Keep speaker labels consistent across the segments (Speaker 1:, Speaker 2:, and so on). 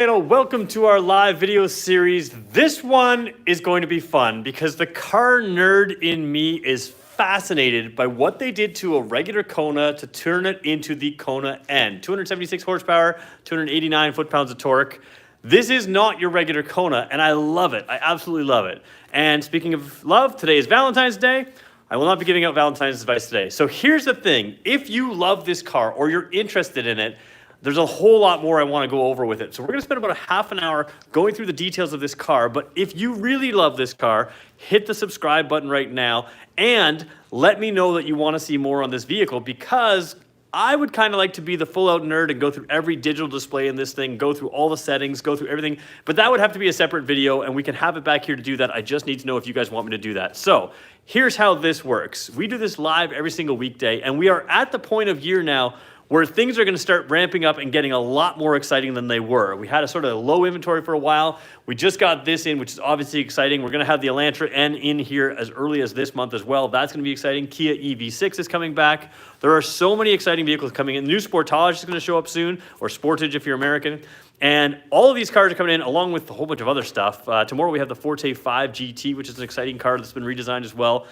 Speaker 1: Welcome to our live video series. This one is going to be fun because the car nerd in me is fascinated by what they did to a regular Kona to turn it into the Kona N. 276 horsepower, 289 foot-pounds of torque. This is not your regular Kona, and I love it. I absolutely love it. And speaking of love, today is Valentine's Day. I will not be giving out Valentine's advice today. So here's the thing. If you love this car or you're interested in it, there's a whole lot more I want to go over with it. So we're going to spend about a half an hour going through the details of this car. But if you really love this car, hit the subscribe button right now and let me know that you want to see more on this vehicle, because I would kind of like to be the full-out nerd and go through every digital display in this thing, go through all the settings, go through everything. But that would have to be a separate video, and we can have it back here to do that. I just need to know if you guys want me to do that. So here's how this works. We do this live every single weekday, and we are at the point of year now where things are going to start ramping up and getting a lot more exciting than they were. We had a sort of low inventory for a while. We just got this in, which is obviously exciting. We're going to have the Veloster N in here as early as this month as well. That's going to be exciting. Kia EV6 is coming back. There are so many exciting vehicles coming in. The new Sportage is going to show up soon, or Sportage if you're American. And all of these cars are coming in along with a whole bunch of other stuff. Tomorrow we have the Forte 5 GT, which is an exciting car that's been redesigned as well.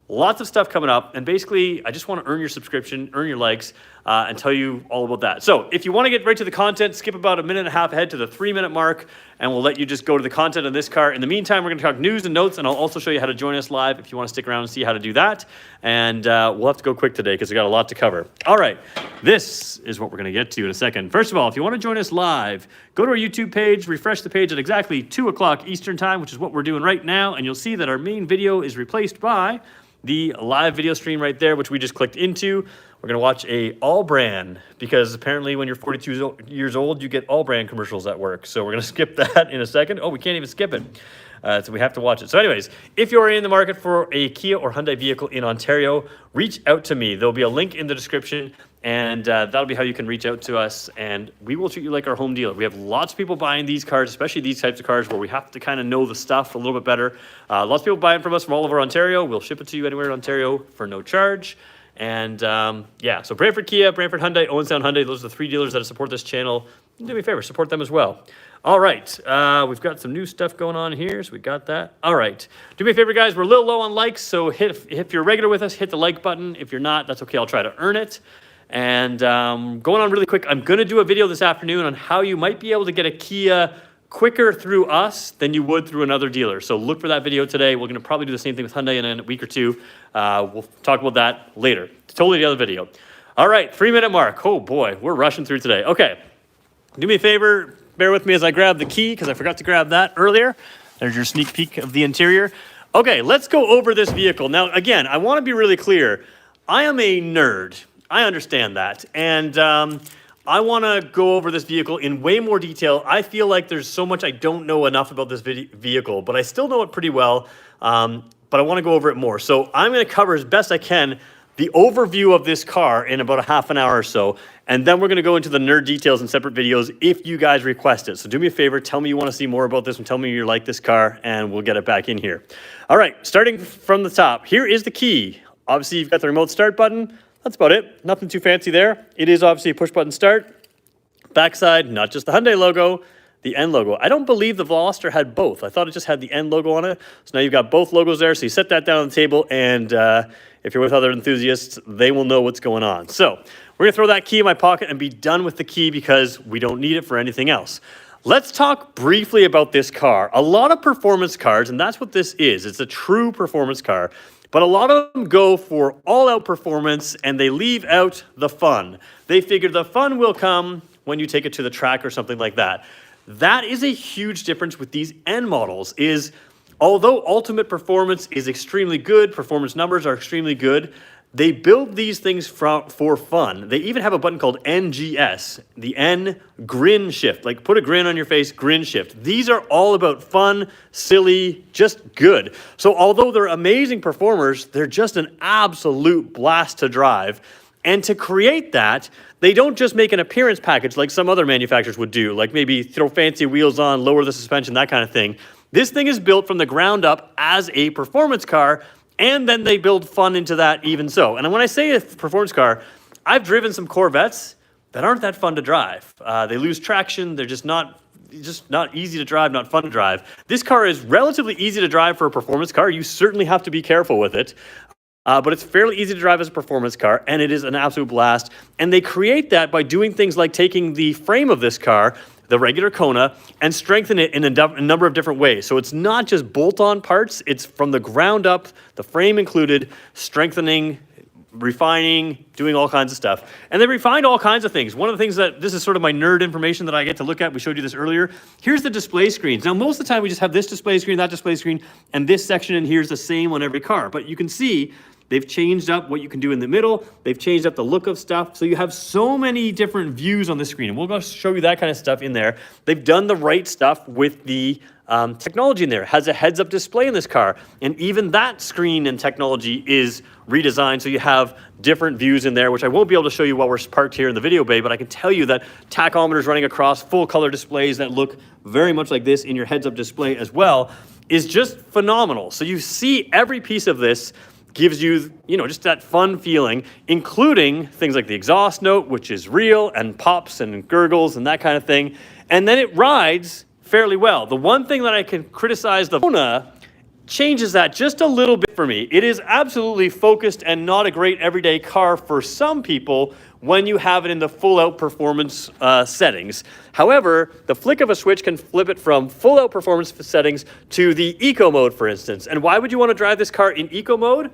Speaker 1: Lots of stuff coming up, and basically, I just want to earn your subscription, earn your likes, and tell you all about that. So if you want to get right to the content, skip about a minute and a half ahead to the 3-minute mark, and we'll let you just go to the content of this car. In the meantime, we're going to talk news and notes, and I'll also show you how to join us live if you want to stick around and see how to do that. And we'll have to go quick today because we got a lot to cover. All right, this is what we're going to get to in a second. First of all, if you want to join us live, go to our YouTube page, refresh the page at exactly 2 o'clock Eastern time, which is what we're doing right now, and you'll see that our main video is replaced by the live video stream right there, which we just clicked into. We're gonna watch a all brand, because apparently when you're 42 years old, you get all brand commercials at work. So we're gonna skip that in a second. Oh, we can't even skip it. So we have to watch it. So anyways, if you're in the market for a Kia or Hyundai vehicle in Ontario, reach out to me. There'll be a link in the description, and that'll be how you can reach out to us, and we will treat you like our home dealer. We have lots of people buying these cars, especially these types of cars where we have to kind of know the stuff a little bit better. Lots of people buying from us from all over Ontario. We'll ship it to you anywhere in Ontario for no charge. And yeah, so Brantford Kia, Brantford Hyundai, Owen Sound Hyundai, those are the 3 dealers that support this channel. Do me a favor, support them as well. All right, we've got some new stuff going on here, so we got that. All right, do me a favor, guys, we're a little low on likes, so if you're regular with us, hit the like button. If you're not, that's okay, I'll try to earn it. And going on really quick, I'm going to do a video this afternoon on how you might be able to get a Kia quicker through us than you would through another dealer. So look for that video today. We're going to probably do the same thing with Hyundai in a week or two. We'll talk about that later. Totally the other video. All right, 3-minute mark. Oh boy, we're rushing through today. Okay, do me a favor, bear with me as I grab the key because I forgot to grab that earlier. There's your sneak peek of the interior. Okay, let's go over this vehicle. Now, again, I want to be really clear. I am a nerd. I understand that. And I want to go over this vehicle in way more detail. I feel like there's so much I don't know enough about this vehicle, but I still know it pretty well. But I want to go over it more. So I'm going to cover as best I can the overview of this car in about a half an hour or so. And then we're going to go into the nerd details in separate videos if you guys request it. So do me a favor, tell me you want to see more about this and tell me you like this car, and we'll get it back in here. All right, starting from the top, here is the key. Obviously, you've got the remote start button. That's about it. Nothing too fancy there. It is obviously a push-button start. Backside, not just the Hyundai logo, the N logo. I don't believe the Veloster had both. I thought it just had the N logo on it. So now you've got both logos there. So you set that down on the table, and if you're with other enthusiasts, they will know what's going on. So we're going to throw that key in my pocket and be done with the key because we don't need it for anything else. Let's talk briefly about this car. A lot of performance cars, and that's what this is. It's a true performance car. But a lot of them go for all-out performance, and they leave out the fun. They figure the fun will come when you take it to the track or something like that. That is a huge difference with these N models, is although ultimate performance is extremely good, performance numbers are extremely good, they build these things for fun. They even have a button called NGS, the N grin shift. Like put a grin on your face, grin shift. These are all about fun, silly, just good. So although they're amazing performers, they're just an absolute blast to drive. And to create that, they don't just make an appearance package like some other manufacturers would do, like maybe throw fancy wheels on, lower the suspension, that kind of thing. This thing is built from the ground up as a performance car, and then they build fun into that even so. And when I say a performance car, I've driven some Corvettes that aren't that fun to drive. They lose traction. They're just not just not easy to drive, not fun to drive. This car is relatively easy to drive for a performance car. You certainly have to be careful with it. But it's fairly easy to drive as a performance car, and it is an absolute blast. And they create that by doing things like taking the frame of this car, the regular Kona, and strengthen it in a number of different ways. So it's not just bolt-on parts, it's from the ground up, the frame included, strengthening, refining, doing all kinds of stuff. And they refined all kinds of things. One of the things that, this is sort of my nerd information that I get to look at, we showed you this earlier. Here's the display screens. Now, most of the time we just have this display screen, that display screen, and this section in here is the same on every car. But you can see they've changed up what you can do in the middle. They've changed up the look of stuff. So you have so many different views on the screen. And we'll go show you that kind of stuff in there. They've done the right stuff with the technology in there. It has a heads-up display in this car. And even that screen and technology is redesigned. So you have different views in there, which I won't be able to show you while we're parked here in the video bay, but I can tell you that tachometers running across full color displays that look very much like this in your heads-up display as well is just phenomenal. So you see every piece of this gives you, just that fun feeling, including things like the exhaust note, which is real, and pops and gurgles and that kind of thing. And then it rides fairly well. The one thing that I can criticize the Kona changes that just a little bit for me. It is absolutely focused and not a great everyday car for some people when you have it in the full out performance settings. However, the flick of a switch can flip it from full out performance settings to the eco mode, for instance. And why would you want to drive this car in eco mode?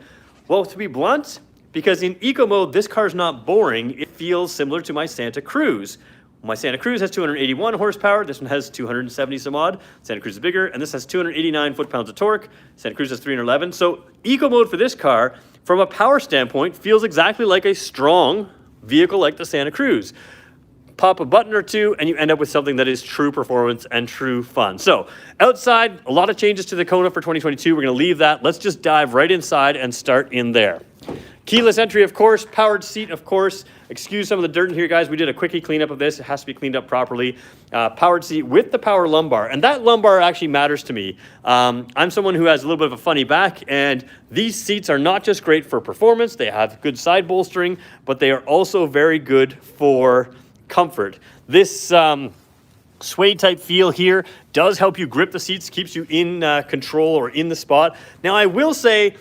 Speaker 1: Well, to be blunt, because in eco mode, this car is not boring. It feels similar to my Santa Cruz. My Santa Cruz has 281 horsepower. This one has 270 some odd. Santa Cruz is bigger, and this has 289 foot-pounds of torque. Santa Cruz has 311. So eco mode for this car, from a power standpoint, feels exactly like a strong vehicle like the Santa Cruz. Pop a button or two, and you end up with something that is true performance and true fun. So outside, a lot of changes to the Kona for 2022. We're going to leave that. Let's just dive right inside and start in there. Keyless entry, of course. Powered seat, of course. Excuse some of the dirt in here, guys. We did a quickie cleanup of this. It has to be cleaned up properly. Powered seat with the power lumbar. And that lumbar actually matters to me. I'm someone who has a little bit of a funny back, and these seats are not just great for performance. They have good side bolstering, but they are also very good for comfort. This suede type feel here does help you grip the seats, keeps you in control or in the spot. Now, I will say,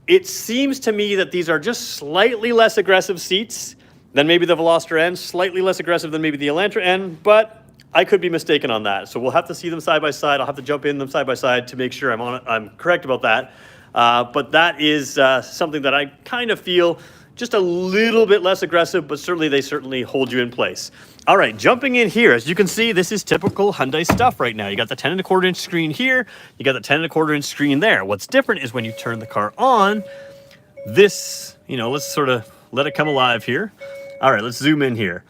Speaker 1: it seems to me that these are just slightly less aggressive seats than maybe the Veloster N, slightly less aggressive than maybe the Elantra N, but I could be mistaken on that. So we'll have to see them side by side. I'll have to jump in them side by side to make sure I'm correct about that. But that is something that I kind of feel just a little bit less aggressive, but they certainly hold you in place. All right, jumping in here, as you can see, this is typical Hyundai stuff right now. You got the 10.25 inch screen here, you got the 10.25 inch screen there. What's different is when you turn the car on, this, let's sort of let it come alive here. All right, let's zoom in here.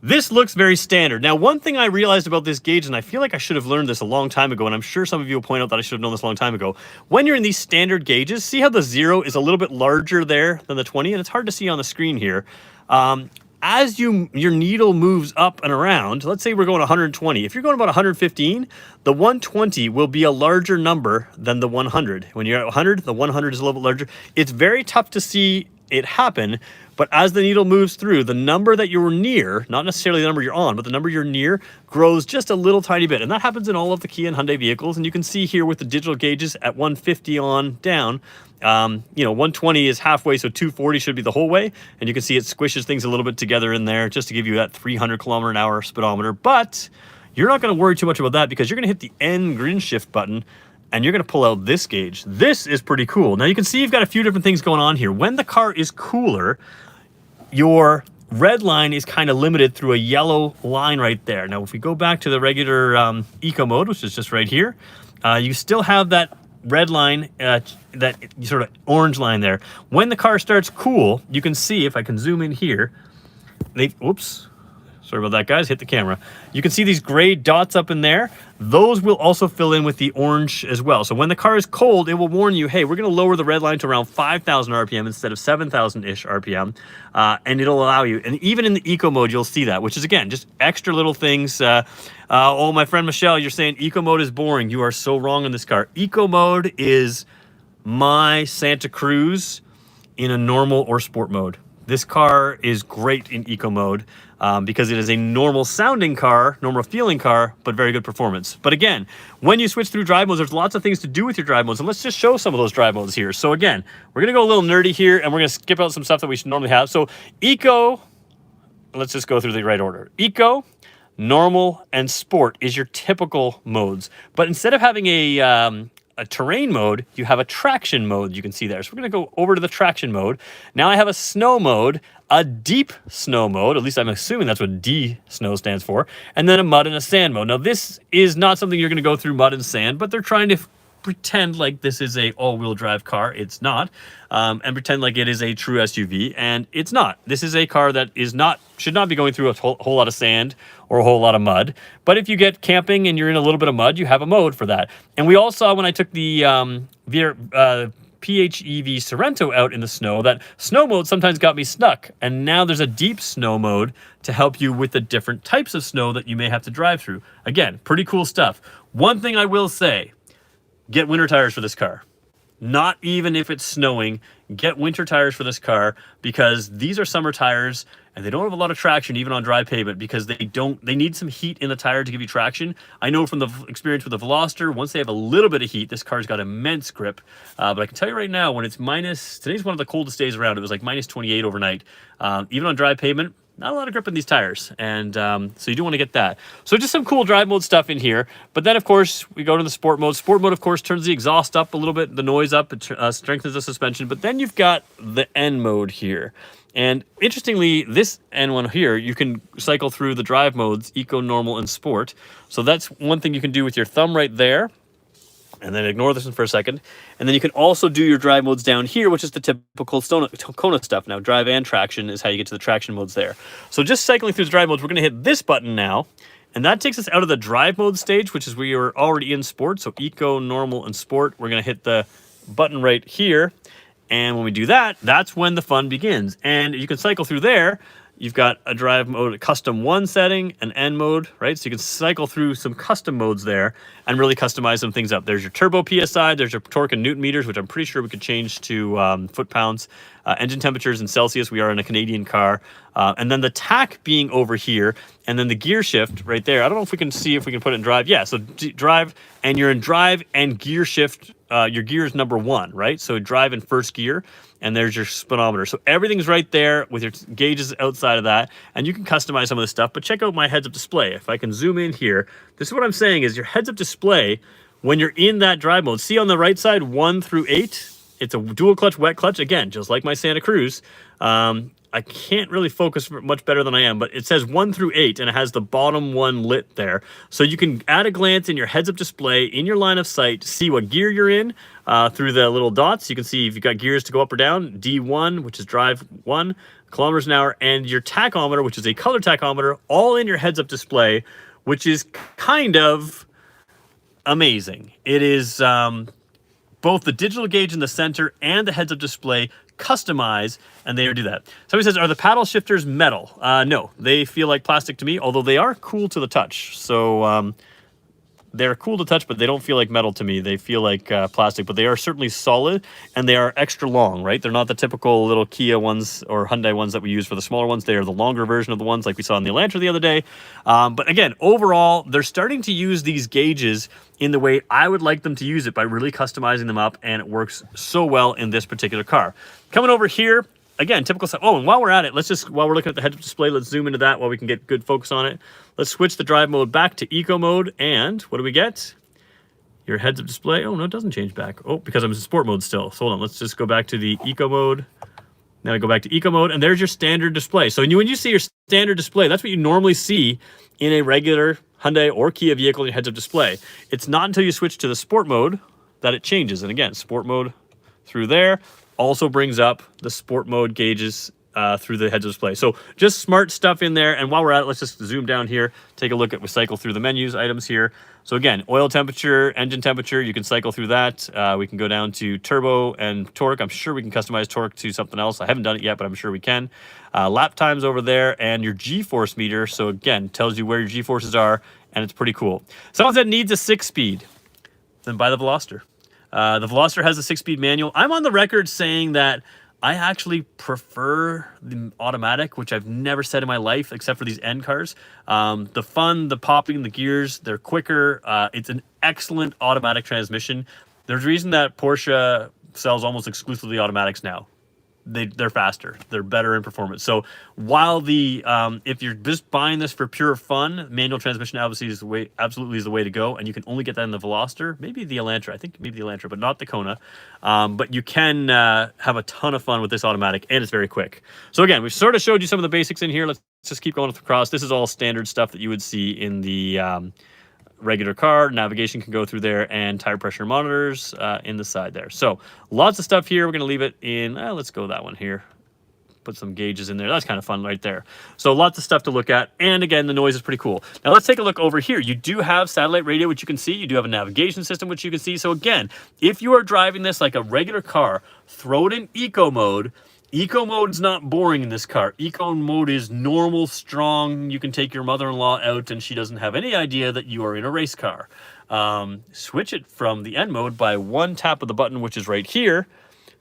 Speaker 1: This looks very standard. Now, one thing I realized about this gauge, and I feel like I should have learned this a long time ago, and I'm sure some of you will point out that I should have known this a long time ago. When you're in these standard gauges, see how the 0 is a little bit larger there than the 20, and it's hard to see on the screen here. As your needle moves up and around, let's say we're going 120. If you're going about 115, the 120 will be a larger number than the 100. When you're at 100, the 100 is a little bit larger. It's very tough to see it happen, but as the needle moves through, the number that you're near, not necessarily the number you're on, but the number you're near grows just a little tiny bit. And that happens in all of the Kia and Hyundai vehicles. And you can see here with the digital gauges at 150 on down, 120 is halfway, so 240 should be the whole way. And you can see it squishes things a little bit together in there just to give you that 300 kilometer an hour speedometer. But you're not going to worry too much about that because you're going to hit the N grin shift button and you're going to pull out this gauge. This is pretty cool. Now you can see you've got a few different things going on here. When the car is cooler, your red line is kind of limited through a yellow line right there. Now, if we go back to the regular eco mode, which is just right here, you still have that red line, that sort of orange line there. When the car starts cool, you can see, if I can zoom in here, whoops, sorry about that, guys, hit the camera. You can see these gray dots up in there. Those will also fill in with the orange as well. So when the car is cold, it will warn you, hey, we're going to lower the red line to around 5,000 RPM instead of 7,000-ish RPM, and it'll allow you. And even in the eco mode, you'll see that, which is, again, just extra little things. Oh, my friend Michelle, you're saying eco mode is boring. You are so wrong in this car. Eco mode is my Santa Cruz in a normal or sport mode. this car is great in eco mode because it is a normal sounding car, normal feeling car, but very good performance. But again, when you switch through drive modes, there's lots of things to do with your drive modes. And let's just show some of those drive modes here. So again, we're going to go a little nerdy here and we're going to skip out some stuff that we should normally have. So eco, let's just go through the right order. Eco, normal, and sport is your typical modes. But instead of having a terrain mode, you have a traction mode you can see there. So we're going to go over to the traction mode. Now I have a snow mode, a deep snow mode, at least I'm assuming that's what D snow stands for, and then a mud and a sand mode. Now this is not something you're going to go through mud and sand, but they're trying to pretend like this is a all-wheel drive car. It's not. And pretend like it is a true SUV, and it's not. This is a car that should not be going through a whole lot of sand or a whole lot of mud. But if you get camping and you're in a little bit of mud, you have a mode for that. And we all saw when I took the PHEV Sorento out in the snow that snow mode sometimes got me stuck. And now there's a deep snow mode to help you with the different types of snow that you may have to drive through. Again, pretty cool stuff. One thing I will say, get winter tires for this car. Not even if it's snowing, get winter tires for this car because these are summer tires and they don't have a lot of traction even on dry pavement because they need some heat in the tire to give you traction. I know from the experience with the Veloster, once they have a little bit of heat, this car's got immense grip. But I can tell you right now, when it's today's one of the coldest days around, it was like minus 28 overnight. Even on dry pavement, not a lot of grip in these tires, and so you do want to get that. So just some cool drive mode stuff in here. But then, of course, we go to the sport mode. Sport mode, of course, turns the exhaust up a little bit, the noise up, it strengthens the suspension. But then you've got the N mode here. And interestingly, this N one here, you can cycle through the drive modes, Eco, Normal, and Sport. So that's one thing you can do with your thumb right there. And then ignore this one for a second. And then you can also do your drive modes down here, which is the typical Kona stuff. Now, drive and traction is how you get to the traction modes there. So just cycling through the drive modes, we're going to hit this button now. And that takes us out of the drive mode stage, which is where you're already in sport. So eco, normal, and sport. We're going to hit the button right here. And when we do that, that's when the fun begins. And you can cycle through there. You've got a drive mode, a custom 1 setting, an N mode, right? So you can cycle through some custom modes there and really customize some things up. There's your turbo PSI, there's your torque and Newton meters, which I'm pretty sure we could change to foot-pounds. Engine temperatures in Celsius, we are in a Canadian car. And then the tack being over here, and then the gear shift right there. I don't know if we can see if we can put it in drive. Yeah, so drive, and you're in drive and gear shift. Your gear is number 1, right? So drive in first gear, and there's your speedometer. So everything's right there with your gauges outside of that, and you can customize some of this stuff. But check out my heads-up display. If I can zoom in here, this is what I'm saying is your heads-up display, when you're in that drive mode, see on the right side, 1 through 8, it's a dual clutch, wet clutch. Again, just like my Santa Cruz. I can't really focus much better than I am, but it says 1 through 8, and it has the bottom one lit there. So you can, at a glance in your heads-up display, in your line of sight, see what gear you're in through the little dots. You can see if you've got gears to go up or down, D1, which is drive 1, kilometers an hour, and your tachometer, which is a color tachometer, all in your heads-up display, which is kind of amazing. It is both the digital gauge in the center and the heads-up display customize, and they do that. Somebody says, are the paddle shifters metal? No, they feel like plastic to me, although they are cool to the touch. So they're cool to touch, but they don't feel like metal to me. They feel like plastic, but they are certainly solid, and they are extra long, right? They're not the typical little Kia ones or Hyundai ones that we use for the smaller ones. They are the longer version of the ones like we saw in the Elantra the other day. But again, overall, they're starting to use these gauges in the way I would like them to use it by really customizing them up, and it works so well in this particular car. Coming over here, again, typical stuff. Oh, and while we're at it, while we're looking at the head-up display, let's zoom into that while we can get good focus on it. Let's switch the drive mode back to eco mode, and what do we get? Your heads-up display. Oh, no, it doesn't change back. Oh, because I'm in sport mode still. So hold on, let's just go back to the eco mode. Now we go back to eco mode, and there's your standard display. So when you see your standard display, that's what you normally see in a regular Hyundai or Kia vehicle in your heads-up display. It's not until you switch to the sport mode that it changes. And again, sport mode through there also brings up the sport mode gauges through the heads-up display. So just smart stuff in there. And while we're at it, let's just zoom down here, take a look at, we cycle through the menus items here. So again, oil temperature, engine temperature, you can cycle through that. We can go down to turbo and torque. I'm sure we can customize torque to something else. I haven't done it yet, but I'm sure we can. Lap times over there, and your G-force meter. So again, tells you where your G-forces are, and it's pretty cool. Someone said needs a 6-speed, then buy the Veloster. The Veloster has a 6-speed manual. I'm on the record saying that I actually prefer the automatic, which I've never said in my life, except for these N cars. The fun, the popping, the gears, they're quicker. It's an excellent automatic transmission. There's a reason that Porsche sells almost exclusively automatics now. They're faster, they're better in performance. So while the if you're just buying this for pure fun, manual transmission obviously is the way, absolutely is the way to go, and you can only get that in the Veloster, maybe the Elantra. I think maybe the Elantra, but not the Kona. But you can have a ton of fun with this automatic, and it's very quick. So again, we've sort of showed you some of the basics in here. Let's just keep going across. This is all standard stuff that you would see in the regular car. Navigation can go through there, and tire pressure monitors in the side there. So lots of stuff here. We're going to leave it in, let's go that one here. Put some gauges in there. That's kind of fun right there. So lots of stuff to look at. And again, the noise is pretty cool. Now let's take a look over here. You do have satellite radio, which you can see. You do have a navigation system, which you can see. So again, if you are driving this like a regular car, throw it in eco mode. Eco mode is not boring in this car. Eco mode is normal, strong. You can take your mother-in-law out and she doesn't have any idea that you are in a race car. Switch it from the N mode by one tap of the button, which is right here.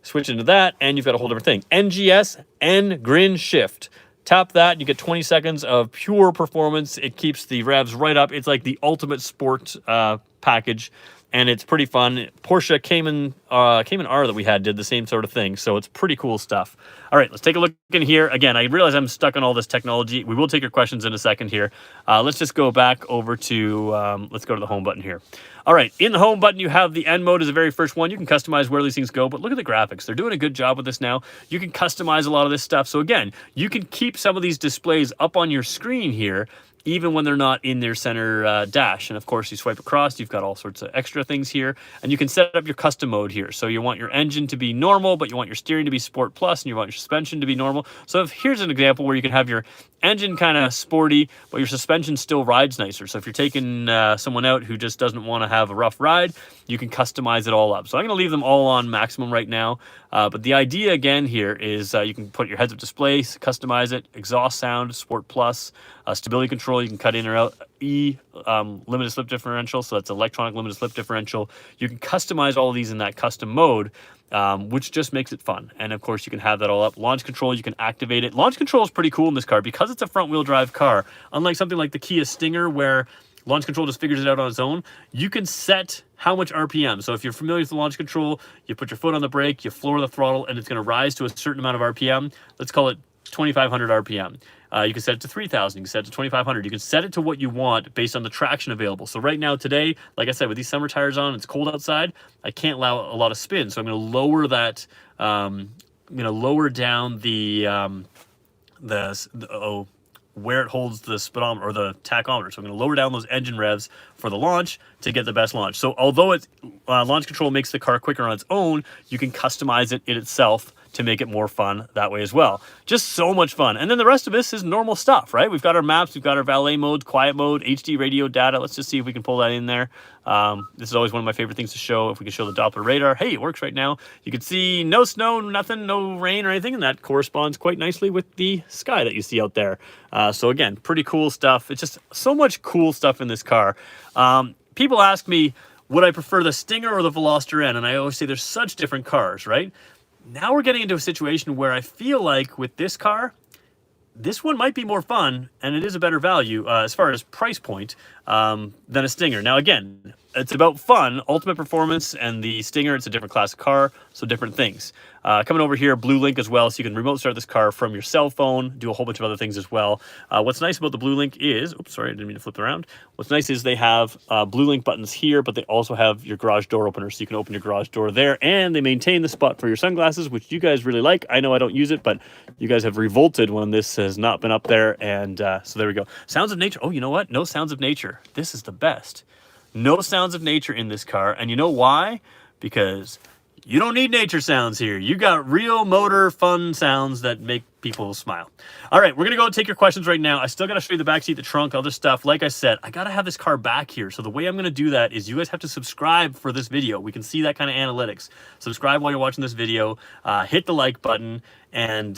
Speaker 1: Switch into that, and you've got a whole different thing. NGS, N Grin Shift. Tap that, you get 20 seconds of pure performance. It keeps the revs right up. It's like the ultimate sport package. And it's pretty fun. Porsche Cayman R that we had did the same sort of thing, so it's pretty cool stuff. All right, let's take a look in here. Again, I realize I'm stuck on all this technology. We will take your questions in a second here. Let's just go back over to, let's go to the home button here. All right, in the home button, you have the N mode as the very first one. You can customize where these things go, but look at the graphics. They're doing a good job with this now. You can customize a lot of this stuff. So again, you can keep some of these displays up on your screen here, even when they're not in their center dash. And of course, you swipe across, you've got all sorts of extra things here. And you can set up your custom mode here. So you want your engine to be normal, but you want your steering to be Sport Plus, and you want your suspension to be normal. So here's an example where you can have your engine kind of sporty, but your suspension still rides nicer. So if you're taking someone out who just doesn't want to have a rough ride, you can customize it all up. So I'm going to leave them all on maximum right now. But the idea again here is you can put your heads-up display, customize it, exhaust sound, Sport Plus, stability control. You can cut in or out, limited slip differential. So that's electronic limited slip differential. You can customize all of these in that custom mode, which just makes it fun. And of course, you can have that all up. Launch control, you can activate it. Launch control is pretty cool in this car because it's a front-wheel drive car. Unlike something like the Kia Stinger, where launch control just figures it out on its own, you can set how much RPM. So if you're familiar with the launch control, you put your foot on the brake, you floor the throttle, and it's going to rise to a certain amount of RPM. Let's call it 2,500 RPM. You can set it to 3,000, you can set it to 2,500. You can set it to what you want based on the traction available. So right now, today, like I said, with these summer tires on, it's cold outside, I can't allow a lot of spin. So I'm going to lower that, I'm going to lower down where it holds the speedometer or the tachometer. So I'm going to lower down those engine revs for the launch to get the best launch. So although it's launch control makes the car quicker on its own, you can customize it in itself to make it more fun that way as well. Just so much fun. And then the rest of this is normal stuff, right? We've got our maps, we've got our valet mode, quiet mode, HD radio data. Let's just see if we can pull that in there. This is always one of my favorite things to show. If we can show the Doppler radar, hey, it works right now. You can see no snow, nothing, no rain or anything, and that corresponds quite nicely with the sky that you see out there. So again, pretty cool stuff. It's just so much cool stuff in this car. People ask me, would I prefer the Stinger or the Veloster N? And I always say there's such different cars, right? Now we're getting into a situation where I feel like with this car, this one might be more fun, and it is a better value as far as price point than a Stinger. Now, again, it's about fun, ultimate performance, and the Stinger, it's a different class of car, so different things. Coming over here, Blue Link as well, so you can remote start this car from your cell phone, do a whole bunch of other things as well. What's nice about the Blue Link is, oops, sorry, I didn't mean to flip it around. What's nice is they have Blue Link buttons here, but they also have your garage door opener, so you can open your garage door there, and they maintain the spot for your sunglasses, which you guys really like. I know I don't use it, but you guys have revolted when this has not been up there, and so there we go. Sounds of nature. Oh, you know what? No sounds of nature. This is the best. No sounds of nature in this car, and you know why? Because you don't need nature sounds here. You got real motor fun sounds that make people smile. All right, we're going to go and take your questions right now. I still got to show you the back seat, the trunk, other stuff. Like I said, I got to have this car back here. So the way I'm going to do that is you guys have to subscribe for this video. We can see that kind of analytics. Subscribe while you're watching this video. Hit the like button. And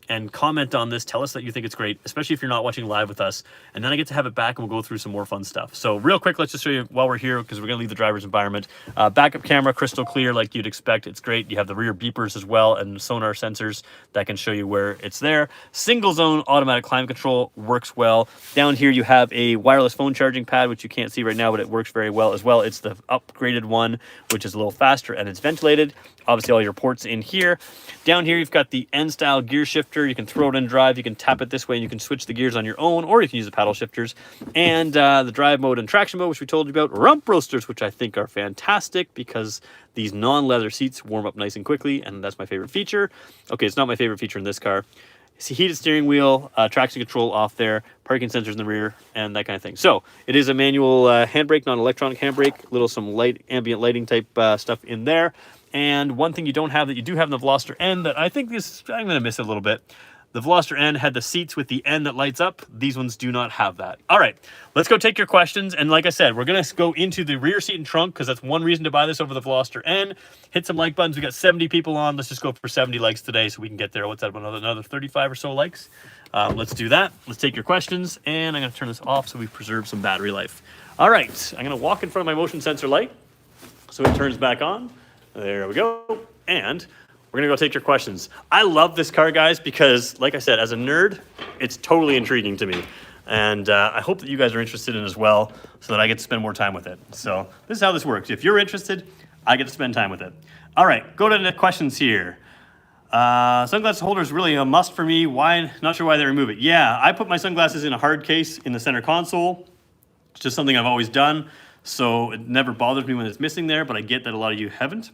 Speaker 1: and comment on this. Tell us that you think it's great, especially if you're not watching live with us. And then I get to have it back and we'll go through some more fun stuff. So real quick, let's just show you while we're here, because we're gonna leave the driver's environment. Backup camera, crystal clear like you'd expect. It's great. You have the rear beepers as well and sonar sensors that can show you where it's there. Single zone automatic climate control works well. Down here you have a wireless phone charging pad, which you can't see right now, but it works very well as well. It's the upgraded one, which is a little faster and it's ventilated. Obviously all your ports in here. Down here you've got the N-style gear shifter. You can throw it in drive. You can tap it this way and you can switch the gears on your own, or you can use the paddle shifters. And the drive mode and traction mode, which we told you about. Rump roasters, which I think are fantastic because these non-leather seats warm up nice and quickly, and that's my favorite feature. Okay, it's not my favorite feature in this car. It's a heated steering wheel, traction control off there, parking sensors in the rear, and that kind of thing. So it is a manual handbrake, non-electronic handbrake. Some light ambient lighting type stuff in there. And one thing you don't have that you do have in the Veloster N that I think is, I'm going to miss it a little bit. The Veloster N had the seats with the N that lights up. These ones do not have that. All right, let's go take your questions. And like I said, we're going to go into the rear seat and trunk because that's one reason to buy this over the Veloster N. Hit some like buttons. We got 70 people on. Let's just go for 70 likes today so we can get there. What's that, another 35 or so likes? Let's do that. Let's take your questions. And I'm going to turn this off so we preserve some battery life. All right, I'm going to walk in front of my motion sensor light so it turns back on. There we go. And we're gonna go take your questions. I love this car, guys, because like I said, as a nerd, it's totally intriguing to me. And I hope that you guys are interested in it as well so that I get to spend more time with it. So this is how this works. If you're interested, I get to spend time with it. All right, go to the questions here. Sunglass holder is really a must for me. Why? Not sure why they remove it. Yeah, I put my sunglasses in a hard case in the center console. It's just something I've always done. So it never bothers me when it's missing there, but I get that a lot of you haven't.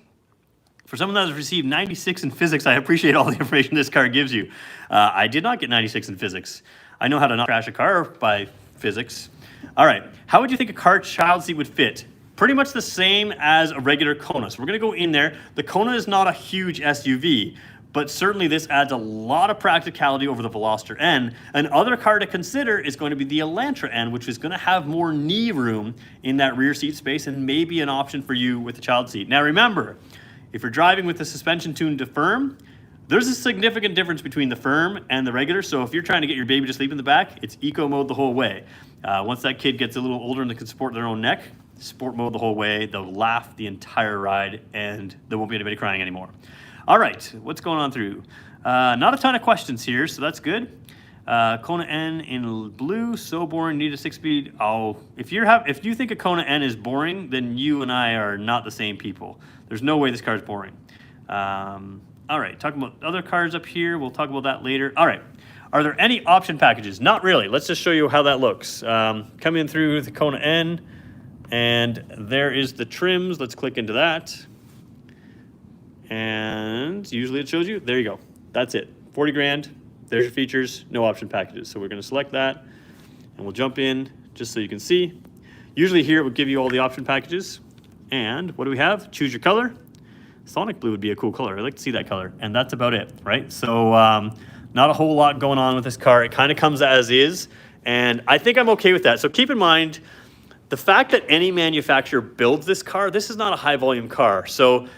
Speaker 1: For someone that has received 96 in physics, I appreciate all the information this car gives you. I did not get 96 in physics. I know how to not crash a car by physics. All right, how would you think a car child seat would fit? Pretty much the same as a regular Kona. So we're gonna go in there. The Kona is not a huge SUV, but certainly this adds a lot of practicality over the Veloster N. Another car to consider is going to be the Elantra N, which is gonna have more knee room in that rear seat space and maybe an option for you with the child seat. Now remember, if you're driving with the suspension tuned to firm, there's a significant difference between the firm and the regular. So if you're trying to get your baby to sleep in the back, it's eco mode the whole way. Once that kid gets a little older and they can support their own neck, sport mode the whole way. They'll laugh the entire ride and there won't be anybody crying anymore. All right, what's going on through? Not a ton of questions here, so that's good. Kona N in blue, so boring, need a 6-speed. Oh, if you think a Kona N is boring, then you and I are not the same people. There's no way this car is boring. All right, talking about other cars up here. We'll talk about that later. All right, are there any option packages? Not really. Let's just show you how that looks. Come in through the Kona N, and there is the trims. Let's click into that. And usually it shows you, there you go. That's it, 40 grand. There's your features, no option packages. So we're gonna select that and we'll jump in just so you can see. Usually here it would give you all the option packages. And what do we have? Choose your color. Sonic blue would be a cool color. I'd like to see that color. And that's about it, right? So not a whole lot going on with this car. It kind of comes as is. And I think I'm okay with that. So keep in mind, the fact that any manufacturer builds this car, this is not a high volume car. So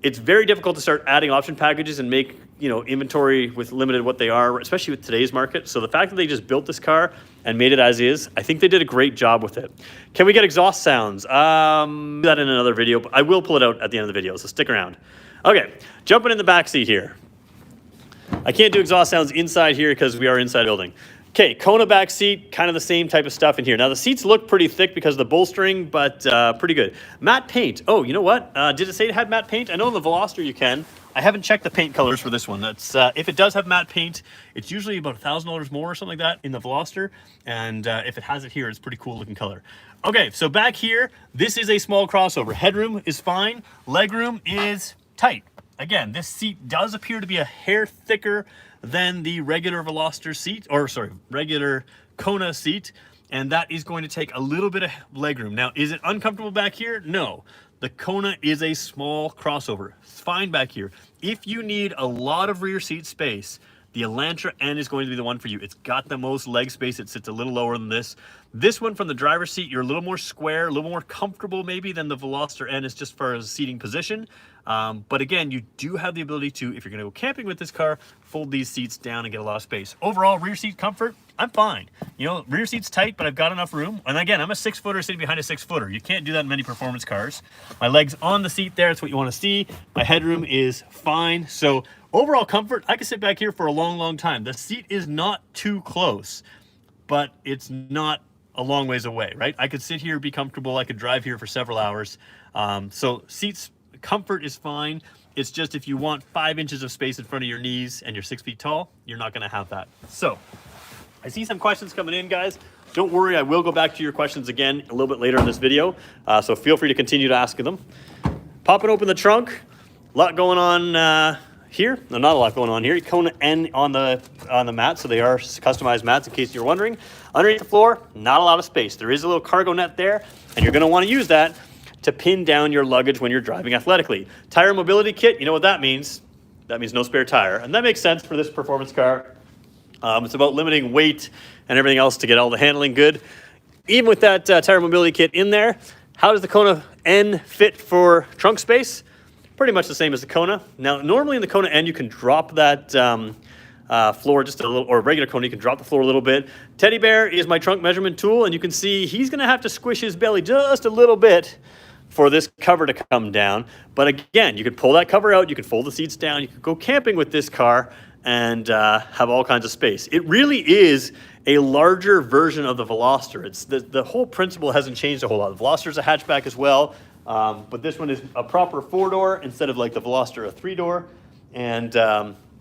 Speaker 1: it's very difficult to start adding option packages and make inventory with limited what they are, especially with today's market. So the fact that they just built this car and made it as is, I think they did a great job with it. Can we get exhaust sounds? Do that in another video, but I will pull it out at the end of the video, so stick around. Okay, jumping in the back seat here. I can't do exhaust sounds inside here because we are inside the building. Okay, Kona back seat, kind of the same type of stuff in here. Now the seats look pretty thick because of the bolstering, but pretty good. Matte paint. Oh, you know what? Did it say it had matte paint? I know in the Veloster you can. I haven't checked the paint colors for this one. That's if it does have matte paint, it's usually about $1,000 more or something like that in the Veloster. And if it has it here, it's pretty cool looking color. Okay, so back here, this is a small crossover. Headroom is fine. Legroom is tight. Again, this seat does appear to be a hair thicker than the regular Veloster seat, or sorry, regular Kona seat. And that is going to take a little bit of legroom. Now, is it uncomfortable back here? No. The Kona is a small crossover. It's fine back here. If you need a lot of rear seat space, the Elantra N is going to be the one for you. It's got the most leg space. It sits a little lower than this. This one from the driver's seat, you're a little more square, a little more comfortable maybe than the Veloster N is just for a seating position. But again, you do have the ability to, if you're gonna go camping with this car, fold these seats down and get a lot of space. Overall, rear seat comfort, I'm fine. You know, rear seat's tight, but I've got enough room. And again, I'm a 6-footer sitting behind a 6-footer. You can't do that in many performance cars. My legs on the seat there, that's what you wanna see. My headroom is fine. So overall comfort, I can sit back here for a long, long time. The seat is not too close, but it's not a long ways away, right? I could sit here, be comfortable. I could drive here for several hours. So seats, comfort is fine. It's just if you want 5 inches of space in front of your knees and you're 6 feet tall, you're not gonna have that. So I see some questions coming in, guys. Don't worry, I will go back to your questions again a little bit later in this video. So feel free to continue to ask them. Popping open the trunk, a lot going on here. No, not a lot going on here. Kona N on the mat, so they are customized mats in case you're wondering. Underneath the floor, not a lot of space. There is a little cargo net there, and you're gonna wanna use that to pin down your luggage when you're driving athletically. Tire mobility kit, you know what that means. That means no spare tire, and that makes sense for this performance car. It's about limiting weight and everything else to get all the handling good. Even with that tire mobility kit in there, how does the Kona N fit for trunk space? Pretty much the same as the Kona. Now, normally in the Kona N, you can drop that floor just a little, or regular Kona, you can drop the floor a little bit. Teddy Bear is my trunk measurement tool, and you can see he's gonna have to squish his belly just a little bit for this cover to come down. But again, you could pull that cover out, you could fold the seats down, you could go camping with this car and have all kinds of space. It really is a larger version of the Veloster. It's the whole principle hasn't changed a whole lot. The Veloster is a hatchback as well, but this one is a proper 4-door instead of like the Veloster, a 3-door. And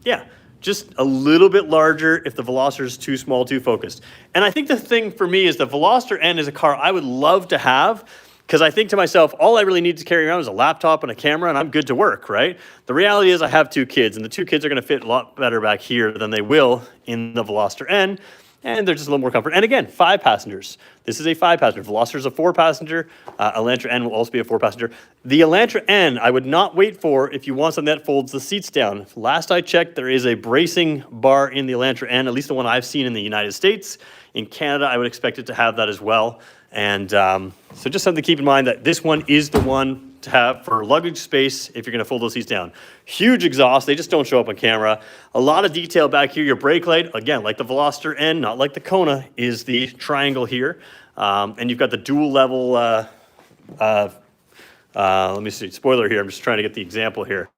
Speaker 1: yeah, just a little bit larger if the Veloster is too small, too focused. And I think the thing for me is the Veloster N is a car I would love to have, because I think to myself, all I really need to carry around is a laptop and a camera, and I'm good to work, right? The reality is I have 2 kids, and the 2 kids are gonna fit a lot better back here than they will in the Veloster N, and they're just a little more comfort. And again, 5 passengers. This is a 5-passenger. Veloster is a 4-passenger. Elantra N will also be a 4-passenger. The Elantra N, I would not wait for if you want something that folds the seats down. Last I checked, there is a bracing bar in the Elantra N, at least the one I've seen in the United States. In Canada, I would expect it to have that as well. And so just something to keep in mind that this one is the one to have for luggage space if you're gonna fold those seats down. Huge exhaust, they just don't show up on camera. A lot of detail back here. Your brake light, again, like the Veloster N, not like the Kona, is the triangle here. And you've got the dual level, let me see, spoiler here, I'm just trying to get the example here.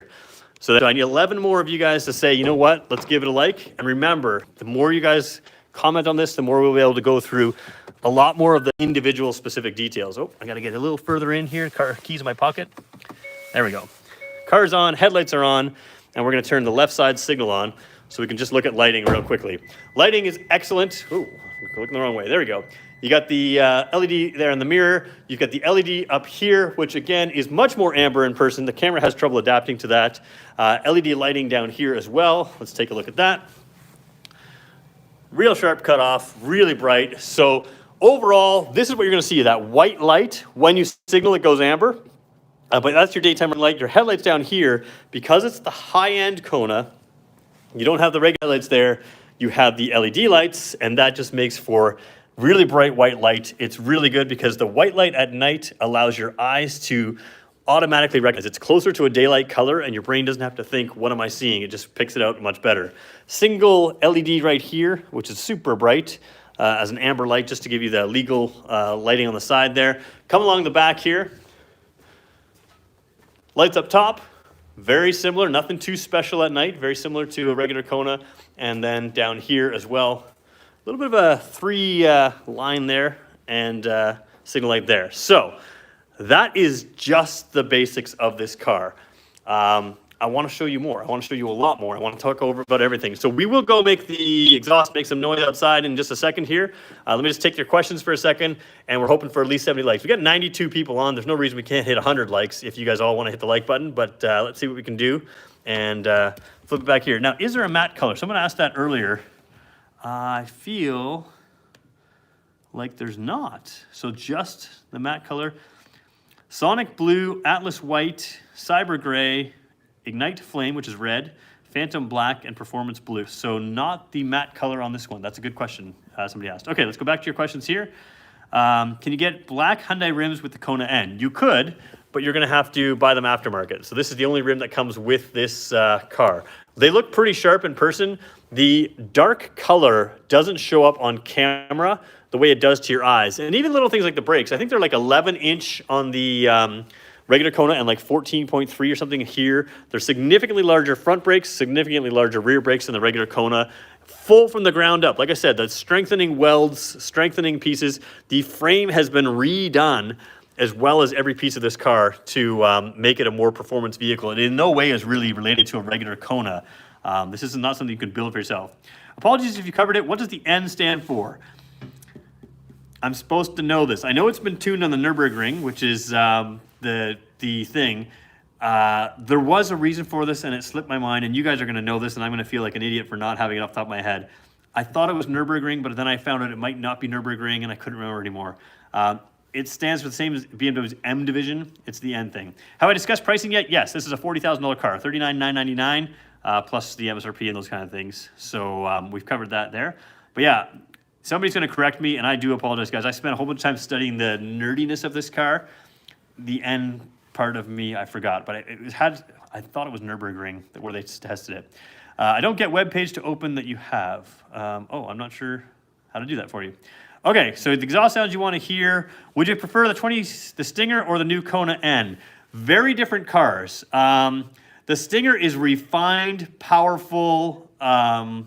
Speaker 1: So I need 11 more of you guys to say, you know what, let's give it a like. And remember, the more you guys comment on this, the more we'll be able to go through a lot more of the individual specific details. Oh, I gotta get a little further in here. Car keys in my pocket. There we go. Car's on, headlights are on, and we're gonna turn the left side signal on so we can just look at lighting real quickly. Lighting is excellent. Ooh, I'm looking the wrong way. There we go. You got the LED there in the mirror. You've got the LED up here, which again is much more amber in person. The camera has trouble adapting to that. LED lighting down here as well. Let's take a look at that. Real sharp cutoff, really bright. So overall, this is what you're gonna see, that white light. When you signal, it goes amber. But that's your daytime running light. Your headlights down here, because it's the high-end Kona, you don't have the regular lights there, you have the LED lights, and that just makes for really bright white light. It's really good because the white light at night allows your eyes to automatically recognize. It's closer to a daylight color, and your brain doesn't have to think, what am I seeing? It just picks it out much better. Single LED right here, which is super bright, as an amber light, just to give you the legal lighting on the side there. Come along the back here. Lights up top, very similar, nothing too special at night, very similar to a regular Kona. And then down here as well, a little bit of a 3 line there and signal light there. So that is just the basics of this car. I want to show you more. I want to show you a lot more. I want to talk over about everything. So we will go make the exhaust make some noise outside in just a second here. Let me just take your questions for a second, and we're hoping for at least 70 likes. We got 92 people on. There's no reason we can't hit 100 likes if you guys all want to hit the like button, but let's see what we can do. And flip it back here. Now, is there a matte color? Someone asked that earlier. I feel like there's not. So just the matte color. Sonic Blue, Atlas White, Cyber Gray, Ignite Flame, which is red, Phantom Black and Performance Blue. So not the matte color on this one. That's a good question somebody asked. Okay, let's go back to your questions here. Can you get black Hyundai rims with the Kona N? You could, but you're going to have to buy them aftermarket. So this is the only rim that comes with this car. They look pretty sharp in person. The dark color doesn't show up on camera the way it does to your eyes. And even little things like the brakes. I think they're like 11-inch on the regular Kona and like 14.3 or something here. They're significantly larger front brakes, significantly larger rear brakes than the regular Kona. Full from the ground up. Like I said, the strengthening welds, strengthening pieces. The frame has been redone as well as every piece of this car to make it a more performance vehicle. And in no way is really related to a regular Kona. This is not something you can build for yourself. Apologies if you covered it. What does the N stand for? I'm supposed to know this. I know it's been tuned on the Nürburgring, which is the thing. There was a reason for this, and it slipped my mind, and you guys are going to know this, and I'm going to feel like an idiot for not having it off the top of my head. I thought it was Nürburgring, but then I found out it might not be Nürburgring, and I couldn't remember anymore. It stands for the same as BMW's M division. It's the N thing. Have I discussed pricing yet? Yes, this is a $40,000 car, $39,999, plus the MSRP and those kind of things. So we've covered that there. But yeah, somebody's going to correct me, and I do apologize, guys. I spent a whole bunch of time studying the nerdiness of this car. The N part of me, I forgot, but I thought it was Nürburgring where they tested it. I don't get web page to open that you have. Oh, I'm not sure how to do that for you. Okay, so the exhaust sounds you want to hear. Would you prefer the Stinger or the new Kona N? Very different cars. The Stinger is refined, powerful, a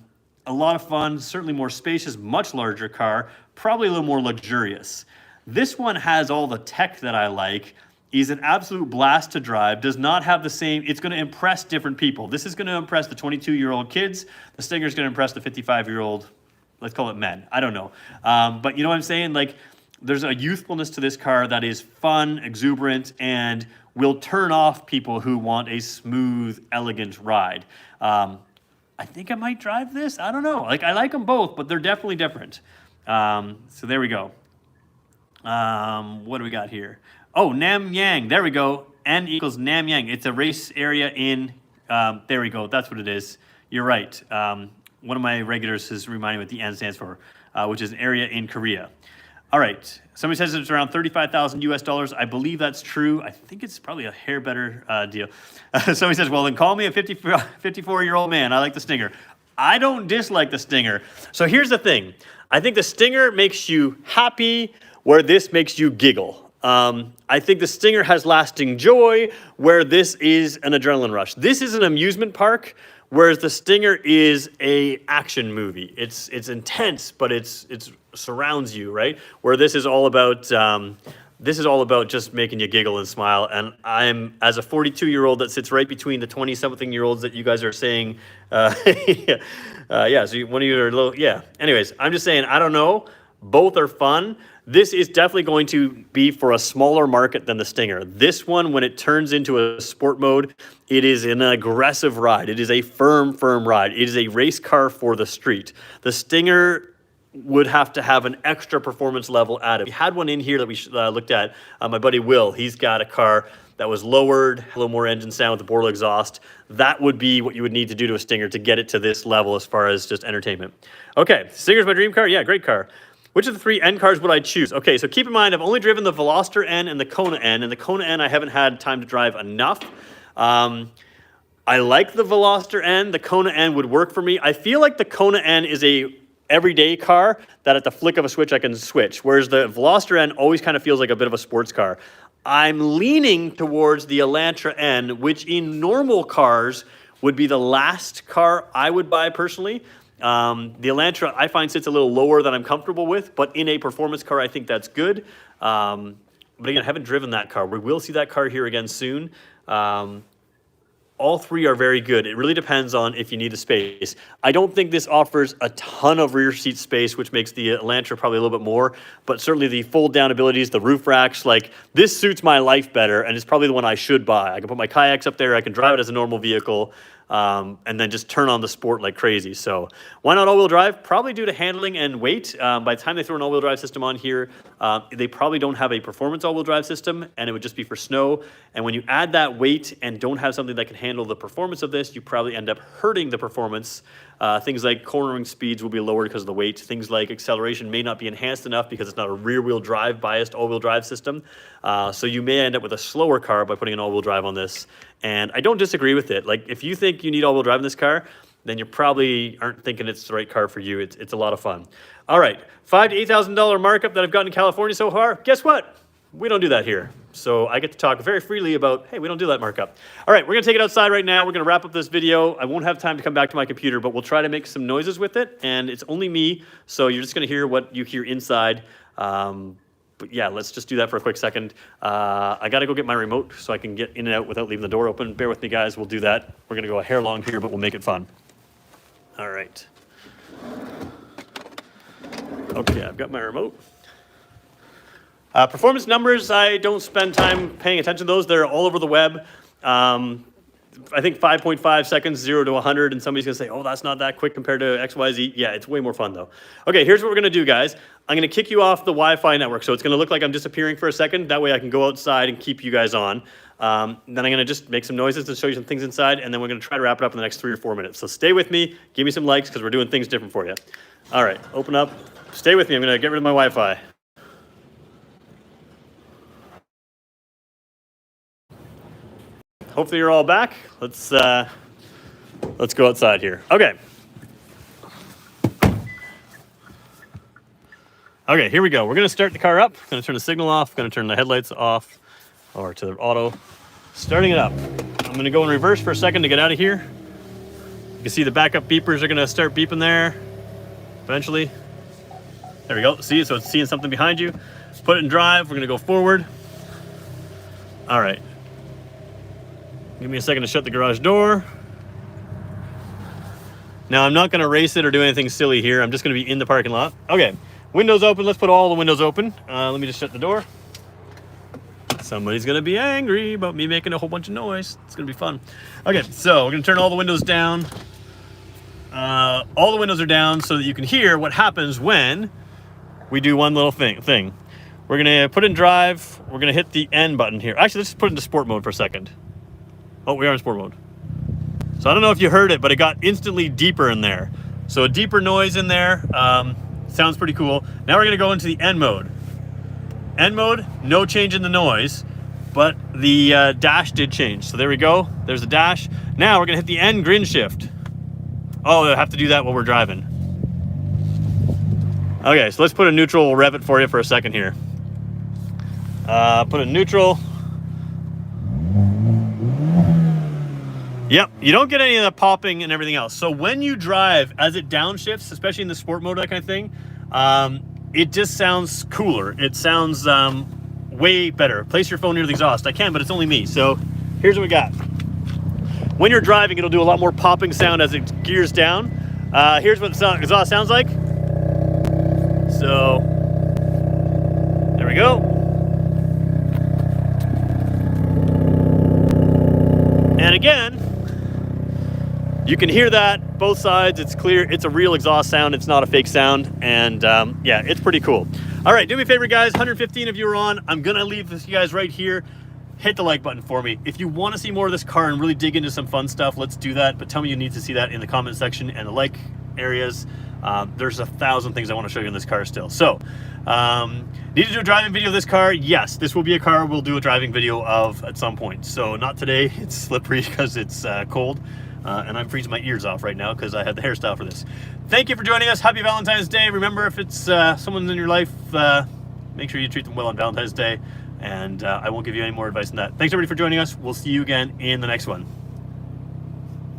Speaker 1: lot of fun, certainly more spacious, much larger car, probably a little more luxurious. This one has all the tech that I like. Is an absolute blast to drive, does not have the same, it's going to impress different people. This is going to impress the 22-year-old kids. The Stinger is going to impress the 55-year-old, let's call it men. I don't know. But you know what I'm saying? Like, there's a youthfulness to this car that is fun, exuberant, and will turn off people who want a smooth, elegant ride. I think I might drive this. I don't know. Like, I like them both, but they're definitely different. So there we go. What do we got here? Oh, Nam Yang. There we go. N equals Nam Yang. It's a race area in, there we go. That's what it is. You're right. One of my regulars is reminding me what the N stands for, which is an area in Korea. All right. Somebody says it's around $35,000 US. I believe that's true. I think it's probably a hair better deal. Somebody says, well, then call me a 54-year-old man. I like the Stinger. I don't dislike the Stinger. So here's the thing. I think the Stinger makes you happy where this makes you giggle. I think the Stinger has lasting joy, where this is an adrenaline rush. This is an amusement park, whereas the Stinger is a action movie. It's intense, but it surrounds you, right? Where this is all about just making you giggle and smile. And I'm, as a 42-year-old that sits right between the 20-something-year-olds that you guys are saying, yeah. So one of you are a little, yeah. Anyways, I'm just saying, I don't know. Both are fun. This is definitely going to be for a smaller market than the Stinger. This one, when it turns into a sport mode, it is an aggressive ride. It is a firm ride. It is a race car for the street. The Stinger would have to have an extra performance level added. We had one in here that we looked at. My buddy Will, he's got a car that was lowered, a little more engine sound with the Borla exhaust. That would be what you would need to do to a Stinger to get it to this level as far as just entertainment. Okay, Stinger's my dream car? Yeah, great car. Which of the three N cars would I choose? Okay, so keep in mind, I've only driven the Veloster N and the Kona N, and the Kona N I haven't had time to drive enough. I like the Veloster N. The Kona N would work for me. I feel like the Kona N is a everyday car that at the flick of a switch I can switch, whereas the Veloster N always kind of feels like a bit of a sports car. I'm leaning towards the Elantra N, which in normal cars would be the last car I would buy personally. The Elantra, I find, sits a little lower than I'm comfortable with, but in a performance car, I think that's good. But again, I haven't driven that car. We will see that car here again soon. All three are very good. It really depends on if you need the space. I don't think this offers a ton of rear seat space, which makes the Elantra probably a little bit more, but certainly the fold down abilities, the roof racks, like this suits my life better, and it's probably the one I should buy. I can put my kayaks up there. I can drive it as a normal vehicle. and then just turn on the sport like crazy. So why not all-wheel drive? Probably due to handling and weight. By the time they throw an all-wheel drive system on here, they probably don't have a performance all-wheel drive system, and it would just be for snow. And when you add that weight and don't have something that can handle the performance of this, you probably end up hurting the performance. Things like cornering speeds will be lower because of the weight. Things like acceleration may not be enhanced enough because it's not a rear-wheel drive biased all-wheel drive system. So you may end up with a slower car by putting an all-wheel drive on this. And I don't disagree with it. Like, if you think you need all-wheel drive in this car, then you probably aren't thinking it's the right car for you. It's a lot of fun. All right, $5,000 to $8,000 markup that I've gotten in California so far. Guess what? We don't do that here. So I get to talk very freely about, hey, we don't do that markup. All right, we're gonna take it outside right now. We're gonna wrap up this video. I won't have time to come back to my computer, but we'll try to make some noises with it. And it's only me, so you're just gonna hear what you hear inside. But yeah, let's just do that for a quick second. I gotta go get my remote so I can get in and out without leaving the door open. Bear with me, guys, we'll do that. We're gonna go a hair long here, but we'll make it fun. All right. Okay, I've got my remote. Performance numbers, I don't spend time paying attention to those. They're all over the web. I think 5.5 seconds, 0 to 100, and somebody's gonna say, oh, that's not that quick compared to XYZ. Yeah, it's way more fun though. Okay, here's what we're gonna do, guys. I'm gonna kick you off the Wi-Fi network, so it's gonna look like I'm disappearing for a second. That way I can go outside and keep you guys on. Then I'm gonna just make some noises and show you some things inside, and then we're gonna try to wrap it up in the next 3 or 4 minutes. So stay with me, give me some likes, because we're doing things different for you. All right, open up, stay with me. I'm gonna get rid of my Wi-Fi. Hopefully you're all back. Let's go outside here. Okay. Okay, here we go. We're gonna start the car up. Gonna turn the signal off. Gonna turn the headlights off, or to auto. Starting it up. I'm gonna go in reverse for a second to get out of here. You can see the backup beepers are gonna start beeping there. Eventually. There we go. See, so it's seeing something behind you. Put it in drive. We're gonna go forward. All right. Give me a second to shut the garage door. Now, I'm not gonna race it or do anything silly here. I'm just gonna be in the parking lot. Okay, windows open. Let's put all the windows open. Let me just shut the door. Somebody's gonna be angry about me making a whole bunch of noise. It's gonna be fun. Okay, so we're gonna turn all the windows down. All the windows are down so that you can hear what happens when we do one little thing. We're gonna put in drive. We're gonna hit the N button here. Actually, let's just put it into sport mode for a second. Oh, we are in sport mode. So I don't know if you heard it, but it got instantly deeper in there. So a deeper noise in there. Sounds pretty cool. Now we're gonna go into the N mode. N mode, no change in the noise, but the dash did change. So there we go. There's the dash. Now we're gonna hit the N grin shift. Oh, I have to do that while we're driving. Okay, so let's put a neutral. We'll rev it for you for a second here. Put a neutral. Yep, you don't get any of the popping and everything else. So when you drive, as it downshifts, especially in the sport mode, that kind of thing, it just sounds cooler. It sounds way better. Place your phone near the exhaust. I can, but it's only me. So here's what we got. When you're driving, it'll do a lot more popping sound as it gears down. Here's what the exhaust sounds like. So there we go. And again, you can hear that, both sides, it's clear, it's a real exhaust sound, it's not a fake sound, and yeah, it's pretty cool. All right, do me a favor, guys, 115 of you are on. I'm gonna leave this, you guys, right here. Hit the like button for me. If you wanna see more of this car and really dig into some fun stuff, let's do that, but tell me you need to see that in the comment section and the like areas. There's 1,000 things I wanna show you in this car still. So, need to do a driving video of this car? Yes, this will be a car we'll do a driving video of at some point. So not today, it's slippery because it's cold. And I'm freezing my ears off right now because I had the hairstyle for this. Thank you for joining us. Happy Valentine's Day. Remember, if it's someone in your life, make sure you treat them well on Valentine's Day. And I won't give you any more advice than that. Thanks everybody for joining us. We'll see you again in the next one.